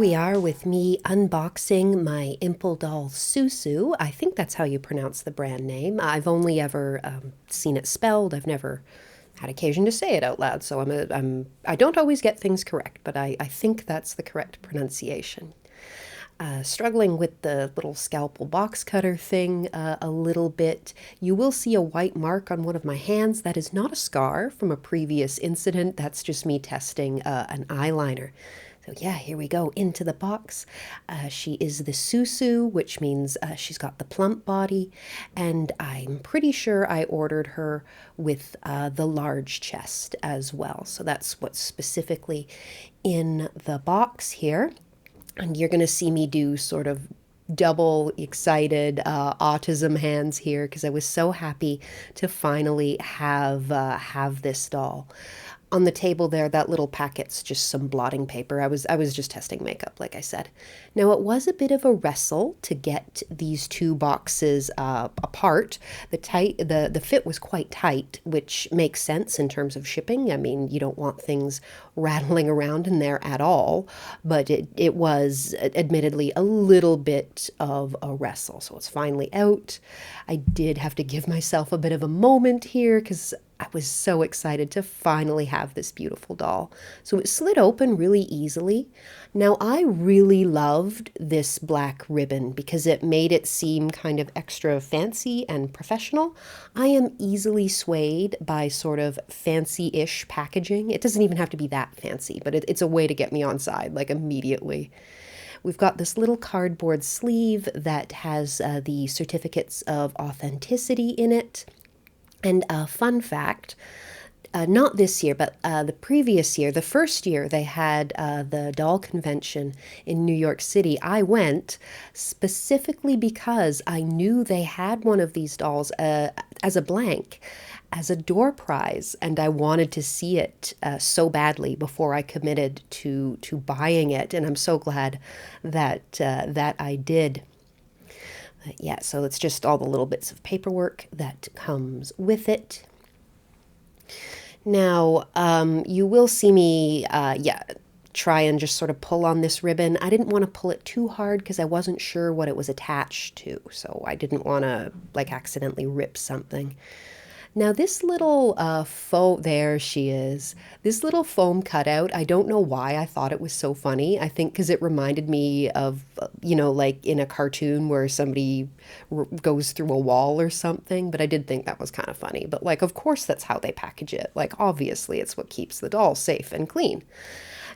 we are with me unboxing my Impldoll Susu. I think that's how you pronounce the brand name. I've only ever seen it spelled. I've never had occasion to say it out loud, so I don't always get things correct, but I think that's the correct pronunciation. Struggling with the little scalpel box cutter thing a little bit. You will see a white mark on one of my hands. That is not a scar from a previous incident. That's just me testing an eyeliner. So yeah, here we go into the box. She is the Susu, which means she's got the plump body, and I'm pretty sure I ordered her with the large chest as well. So that's what's specifically in the box here. And you're going to see me do sort of double excited autism hands here because I was so happy to finally have this doll. On the table there, that little packet's just some blotting paper. I was just testing makeup, like I said. Now, it was a bit of a wrestle to get these two boxes apart. The fit was quite tight, which makes sense in terms of shipping. I mean, you don't want things rattling around in there at all, but it was admittedly a little bit of a wrestle. So it's finally out. I did have to give myself a bit of a moment here because I was so excited to finally have this beautiful doll. So it slid open really easily. Now, I really loved this black ribbon because it made it seem kind of extra fancy and professional. I am easily swayed by sort of fancy-ish packaging. It doesn't even have to be that fancy, but it's a way to get me on side, like immediately. We've got this little cardboard sleeve that has the certificates of authenticity in it. And a fun fact, not this year, but the previous year, the first year they had the doll convention in New York City, I went specifically because I knew they had one of these dolls as a blank, as a door prize, and I wanted to see it so badly before I committed to buying it, and I'm so glad that I did. Yeah, so it's just all the little bits of paperwork that comes with it. Now, you will see me, try and just sort of pull on this ribbon. I didn't want to pull it too hard because I wasn't sure what it was attached to, so I didn't want to, like, accidentally rip something. Now this little foam, there she is, this little foam cutout, I don't know why I thought it was so funny. I think because it reminded me of, like in a cartoon where somebody goes through a wall or something, but I did think that was kind of funny. But like, of course that's how they package it. Like, obviously it's what keeps the doll safe and clean.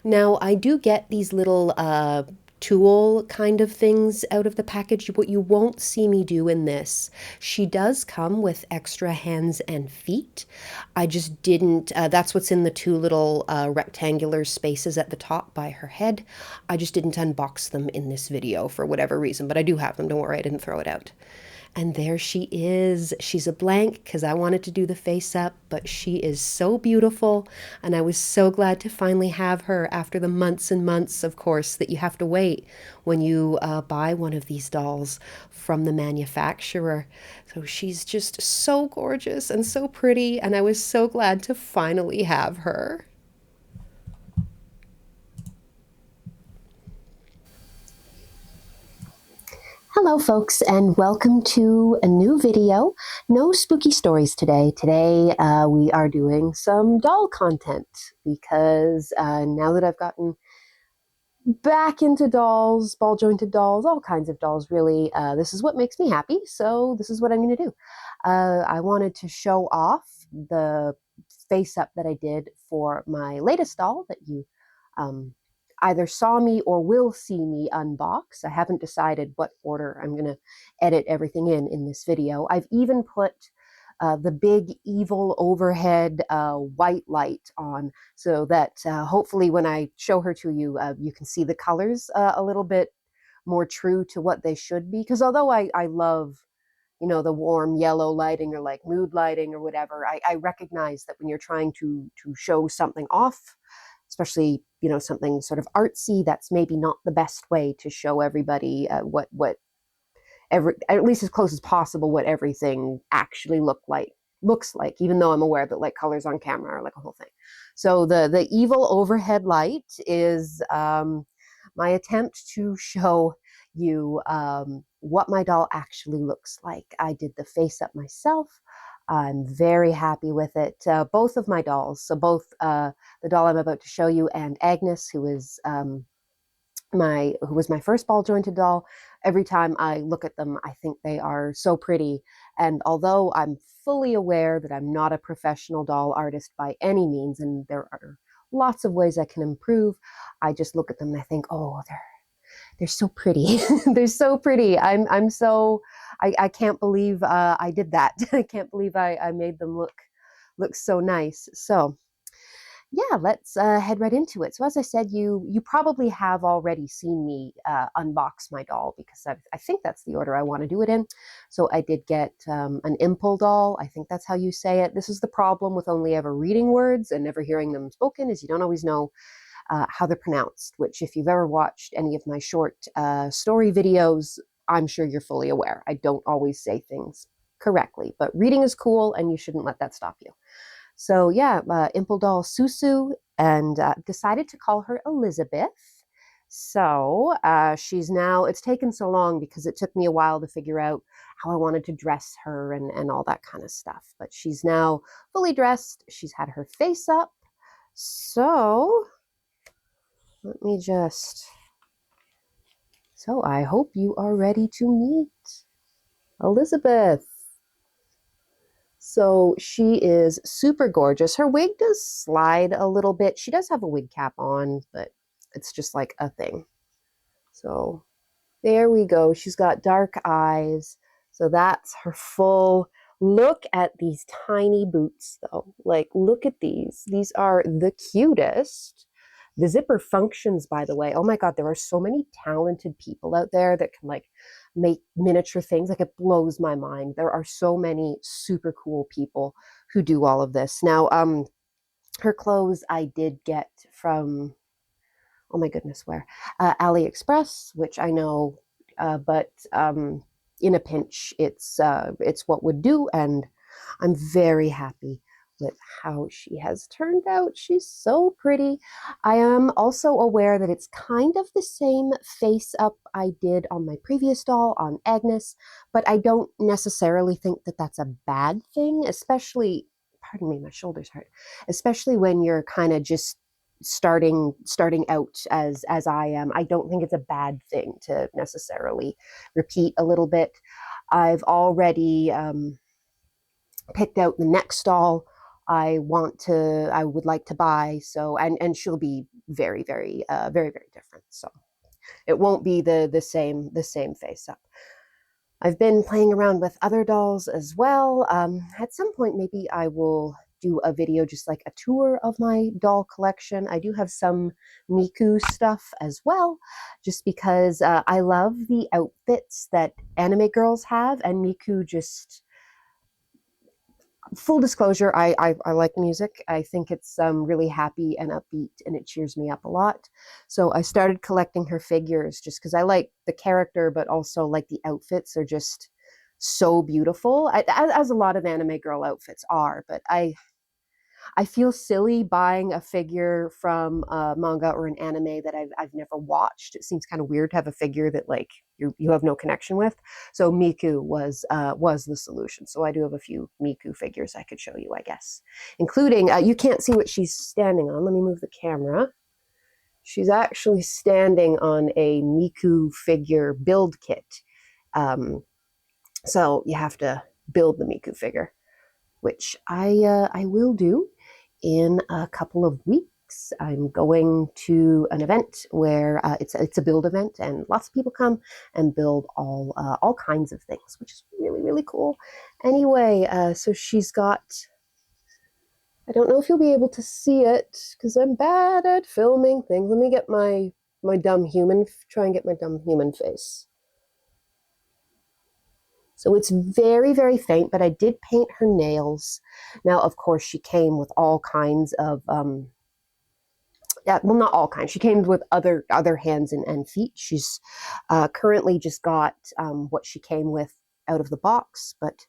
Now I do get these little tool kind of things out of the package. What you won't see me do in this, she does come with extra hands and feet. I just didn't, that's what's in the two little rectangular spaces at the top by her head. I just didn't unbox them in this video for whatever reason, but I do have them, don't worry, I didn't throw it out. And there she is. She's a blank because I wanted to do the face up, but she is so beautiful. And I was so glad to finally have her after the months and months, of course, that you have to wait when you buy one of these dolls from the manufacturer. So she's just so gorgeous and so pretty. And I was so glad to finally have her. Hello folks, and welcome to a new video. No spooky stories today. Today we are doing some doll content because now that I've gotten back into dolls, ball jointed dolls, all kinds of dolls really, this is what makes me happy, so this is what I'm going to do. I wanted to show off the face up that I did for my latest doll that you either saw me or will see me unbox. I haven't decided what order I'm going to edit everything in this video. I've even put the big evil overhead white light on so that hopefully when I show her to you, you can see the colors a little bit more true to what they should be. Because although I love the warm yellow lighting or like mood lighting or whatever, I recognize that when you're trying to show something off, especially something sort of artsy, that's maybe not the best way to show everybody at least as close as possible what everything actually looks like, even though I'm aware that like colors on camera are like a whole thing. So the evil overhead light is my attempt to show you what my doll actually looks like. I did the face up myself. I'm very happy with it. Both of my dolls, so both the doll I'm about to show you and Agnes, who was my first ball jointed doll. Every time I look at them, I think they are so pretty. And although I'm fully aware that I'm not a professional doll artist by any means, and there are lots of ways I can improve, I just look at them and I think, oh, they're so pretty. They're so pretty. I'm so I can't believe I did that. I can't believe I made them look so nice. So yeah, let's head right into it. So as I said, you probably have already seen me unbox my doll because I think that's the order I want to do it in. So I did get an Impldoll. I think that's how you say it. This is the problem with only ever reading words and never hearing them spoken, is you don't always know how they're pronounced, which if you've ever watched any of my short story videos, I'm sure you're fully aware. I don't always say things correctly, but reading is cool and you shouldn't let that stop you. So yeah, Impldoll Susu, and decided to call her Elizabeth. So she's now, it's taken so long because it took me a while to figure out how I wanted to dress her and all that kind of stuff. But she's now fully dressed. She's had her face up. So let me just, so I hope you are ready to meet Elizabeth. So she is super gorgeous. Her wig does slide a little bit. She does have a wig cap on, but it's just like a thing. So there we go. She's got dark eyes. So that's her full look. At these tiny boots, though. Like, look at these. These are the cutest. The zipper functions, by the way. Oh my God, there are so many talented people out there that can like make miniature things. Like, it blows my mind. There are so many super cool people who do all of this. Now, her clothes I did get from, oh my goodness, where? AliExpress, which I know, but in a pinch, it's what would do, and I'm very happy with how she has turned out. She's so pretty. I am also aware that it's kind of the same face up I did on my previous doll, on Agnes, but I don't necessarily think that that's a bad thing, especially, pardon me, my shoulders hurt, especially when you're kind of just starting out as I am. I don't think it's a bad thing to necessarily repeat a little bit. I've already picked out the next doll I would like to buy. So, and she'll be very, very, very, very different. So it won't be the same face up. I've been playing around with other dolls as well. At some point, maybe I will do a video, just like a tour of my doll collection. I do have some Miku stuff as well, just because I love the outfits that anime girls have, and Miku just, full disclosure, I like music. I think it's really happy and upbeat, and it cheers me up a lot. So I started collecting her figures just because I like the character, but also like the outfits are just so beautiful, as a lot of anime girl outfits are. But I feel silly buying a figure from a manga or an anime that I've never watched. It seems kind of weird to have a figure that like you have no connection with. So Miku was the solution. So I do have a few Miku figures I could show you, I guess, including you can't see what she's standing on. Let me move the camera. She's actually standing on a Miku figure build kit. So you have to build the Miku figure, which I will do in a couple of weeks. I'm going to an event where it's a build event, and lots of people come and build all kinds of things, which is really, really cool. Anyway, so she's got, I don't know if you'll be able to see it because I'm bad at filming things. Let me get my dumb human, try and get my dumb human face. So it's very, very faint, but I did paint her nails. Now, of course, she came with all kinds of, yeah, well, not all kinds. She came with other hands and feet. She's currently just got what she came with out of the box. But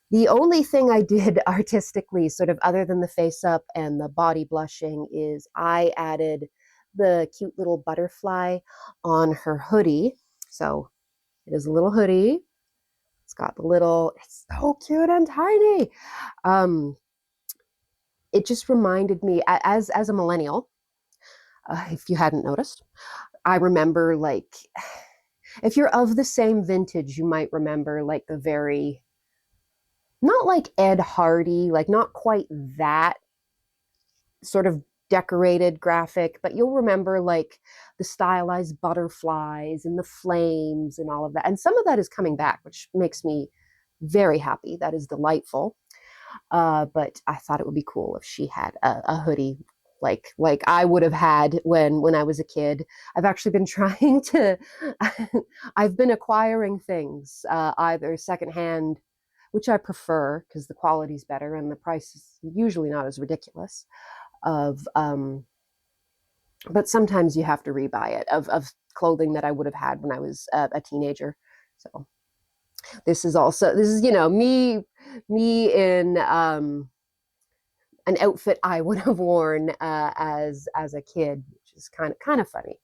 the only thing I did artistically, sort of other than the face up and the body blushing, is I added the cute little butterfly on her hoodie. So it is a little hoodie. It's got the little, it's so cute and tiny. Um, it just reminded me, as a millennial, if you hadn't noticed, I remember like, if you're of the same vintage, you might remember like the very, not like Ed Hardy, like not quite that sort of decorated graphic, but you'll remember like the stylized butterflies and the flames and all of that. And some of that is coming back, which makes me very happy. That is delightful. But I thought it would be cool if she had a hoodie like I would have had when I was a kid. I've actually been trying to I've been acquiring things either secondhand, which I prefer because the quality's better and the price is usually not as ridiculous of but sometimes you have to rebuy it of clothing that I would have had when I was a teenager. So this is me in an outfit I would have worn as a kid, which is kind of funny.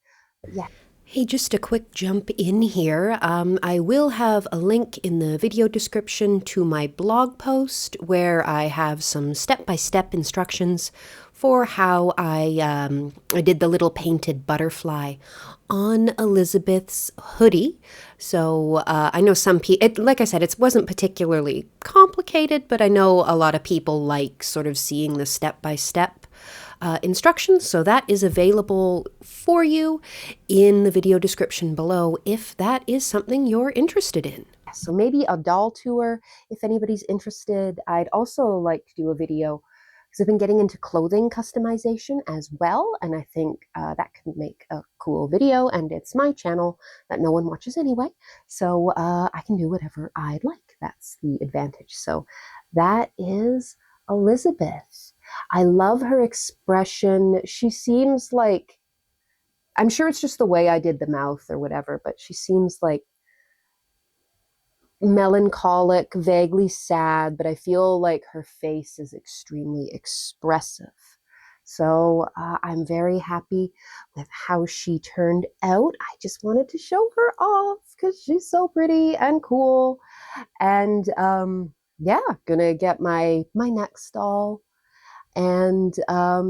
But yeah. Hey, just a quick jump in here. I will have a link in the video description to my blog post where I have some step-by-step instructions for how I did the little painted butterfly on Elizabeth's hoodie. So I know some people, like I said, it wasn't particularly complicated, but I know a lot of people like sort of seeing the step-by-step instructions. So that is available for you in the video description below if that is something you're interested in. So maybe a doll tour if anybody's interested. I'd also like to do a video because I've been getting into clothing customization as well, and I think that can make a cool video, and it's my channel that no one watches anyway, so I can do whatever I'd like. That's the advantage. So that is Elizabeth. I love her expression. She seems like, I'm sure it's just the way I did the mouth or whatever, but she seems like melancholic, vaguely sad, but I feel like her face is extremely expressive. So I'm very happy with how she turned out. I just wanted to show her off because she's so pretty and cool. And yeah, gonna get my next doll and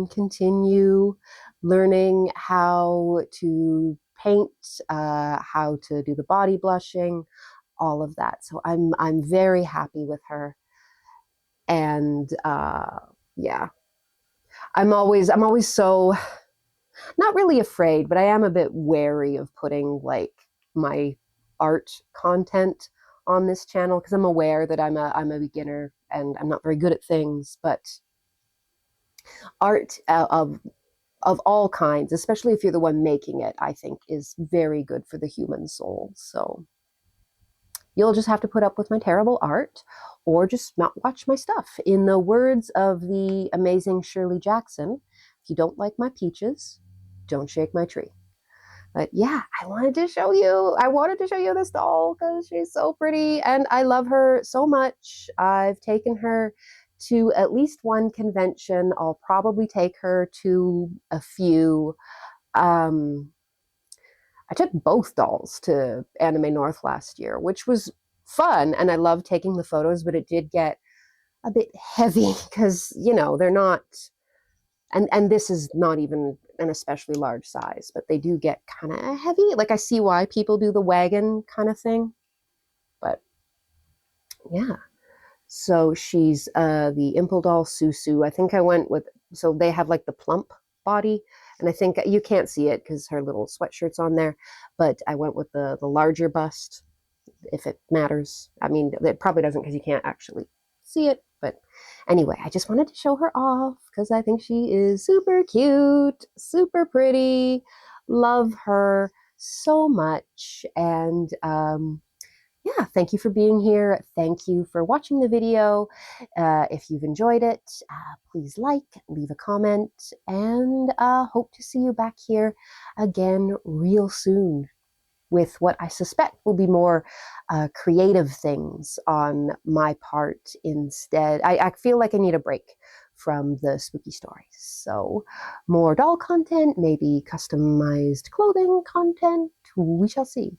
continue learning how to paint, how to do the body blushing, all of that. So I'm very happy with her, and yeah, I'm always so not really afraid, but I am a bit wary of putting like my art content on this channel because I'm aware that I'm a beginner and I'm not very good at things, but art of all kinds, especially if you're the one making it, I think is very good for the human soul. So you'll just have to put up with my terrible art or just not watch my stuff. In the words of the amazing Shirley Jackson, if you don't like my peaches, don't shake my tree. But yeah, I wanted to show you this doll because she's so pretty and I love her so much. I've taken her to at least one convention. I'll probably take her to a few. I took both dolls to Anime North last year, which was fun, and I loved taking the photos, but it did get a bit heavy because, they're not, and this is not even an especially large size, but they do get kind of heavy. Like I see why people do the wagon kind of thing, but yeah. So she's the Impldoll Susu. I think I went with, so they have like the plump body, and I think you can't see it because her little sweatshirt's on there, but I went with the larger bust, if it matters. I mean, it probably doesn't because you can't actually see it, but anyway, I just wanted to show her off because I think she is super cute, super pretty, love her so much, and yeah, thank you for being here. Thank you for watching the video. If you've enjoyed it, please leave a comment, and hope to see you back here again real soon with what I suspect will be more creative things on my part instead. I feel like I need a break from the spooky stories. So more doll content, maybe customized clothing content, we shall see.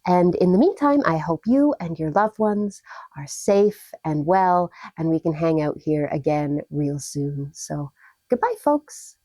And in the meantime, I hope you and your loved ones are safe and well, and we can hang out here again real soon. So goodbye, folks.